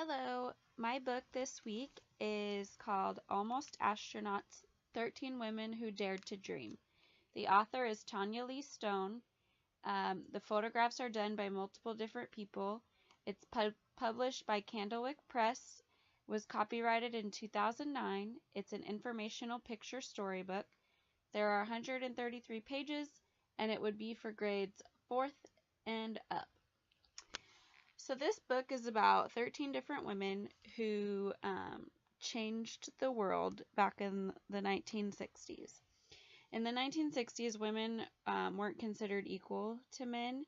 Hello, my book this week is called Almost Astronauts 13 Women Who Dared to Dream. The author is Tanya Lee Stone. The photographs are done by multiple different people. It's published by Candlewick Press, was copyrighted in 2009. It's an informational picture storybook. There are 133 pages, and it would be for grades 4th and up. So this book is about 13 different women who changed the world back in the 1960s. In the 1960s, women weren't considered equal to men,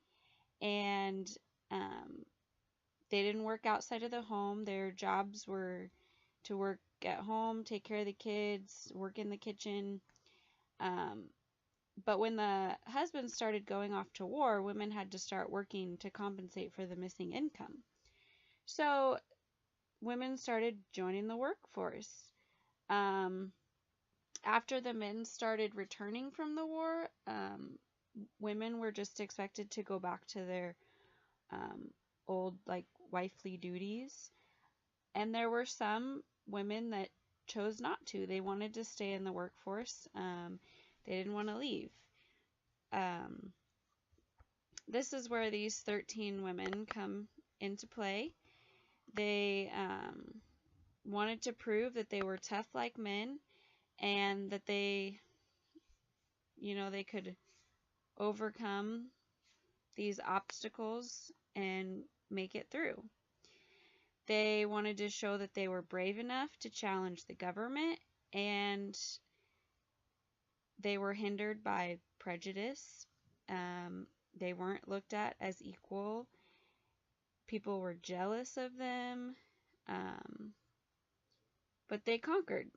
and they didn't work outside of the home. Their jobs were to work at home, take care of the kids, work in the kitchen. But when the husbands started going off to war, women had to start working to compensate for the missing income. So women started joining the workforce. After the men started returning from the war, women were just expected to go back to their old, wifely duties. And there were some women that chose not to. They wanted to stay in the workforce. They didn't want to leave. This is where these 13 women come into play. They wanted to prove that they were tough like men and that they could overcome these obstacles and make it through. They wanted to show that they were brave enough to challenge the government, and they were hindered by prejudice. They weren't looked at as equal. People were jealous of them, but they conquered.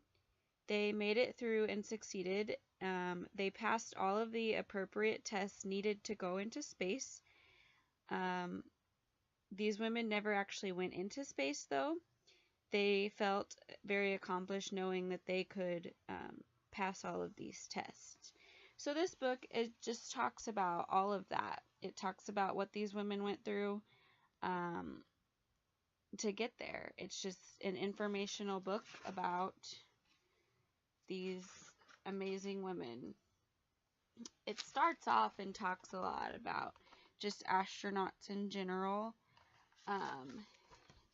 They made it through and succeeded. They passed all of the appropriate tests needed to go into space. These women never actually went into space, though. They felt very accomplished knowing that they could pass all of these tests. So this book, it just talks about all of that. It talks about what these women went through to get there. It's just an informational book about these amazing women. It starts off and talks a lot about just astronauts in general,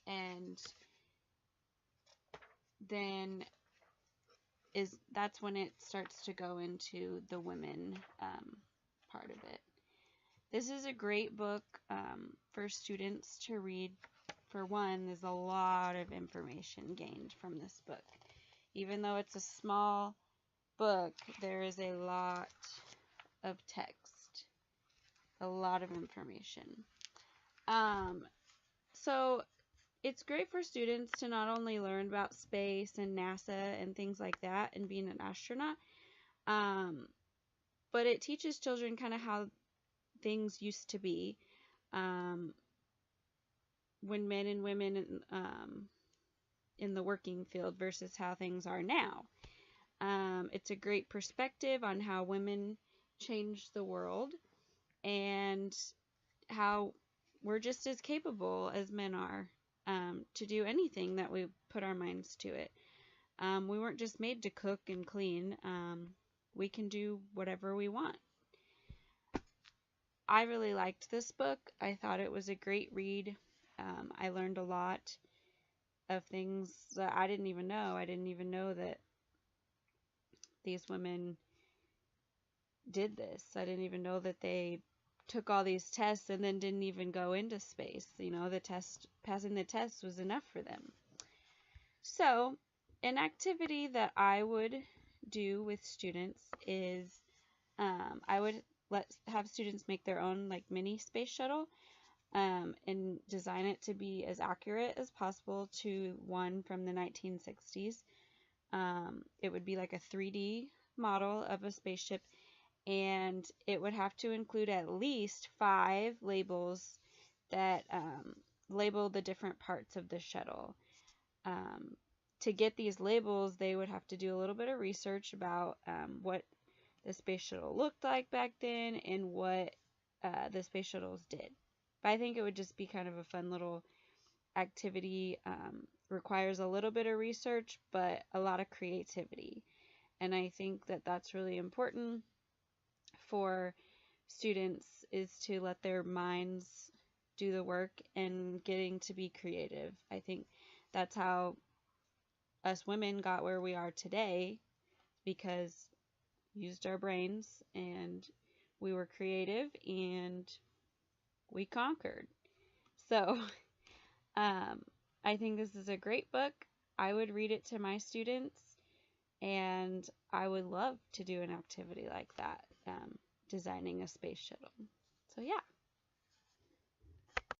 and then that's when it starts to go into the women part of it. This is a great book for students to read. For one, there's a lot of information gained from this book. Even though it's a small book, there is a lot of text, a lot of information. So it's great for students to not only learn about space and NASA and things like that and being an astronaut, but it teaches children kind of how things used to be when men and women in the working field versus how things are now. It's a great perspective on how women changed the world and how we're just as capable as men are to do anything that we put our minds to it. We weren't just made to cook and clean. We can do whatever we want. I really liked this book. I thought it was a great read. I learned a lot of things that I didn't even know. I didn't even know that these women did this. I didn't even know that they took all these tests and then didn't even go into space. Passing the test was enough for them. So, an activity that I would do with students is I would have students make their own mini space shuttle and design it to be as accurate as possible to one from the 1960s. It would be like a 3D model of a spaceship, and it would have to include at least 5 labels that label the different parts of the shuttle. To get these labels, they would have to do a little bit of research about what the space shuttle looked like back then and what the space shuttles did. But I think it would just be kind of a fun little activity requires a little bit of research, but a lot of creativity. And I think that that's really important for students, is to let their minds do the work and getting to be creative. I think that's how us women got where we are today, because we used our brains and we were creative and we conquered. So, um, I think this is a great book. I would read it to my students, and I would love to do an activity like that, designing a space shuttle. So, yeah.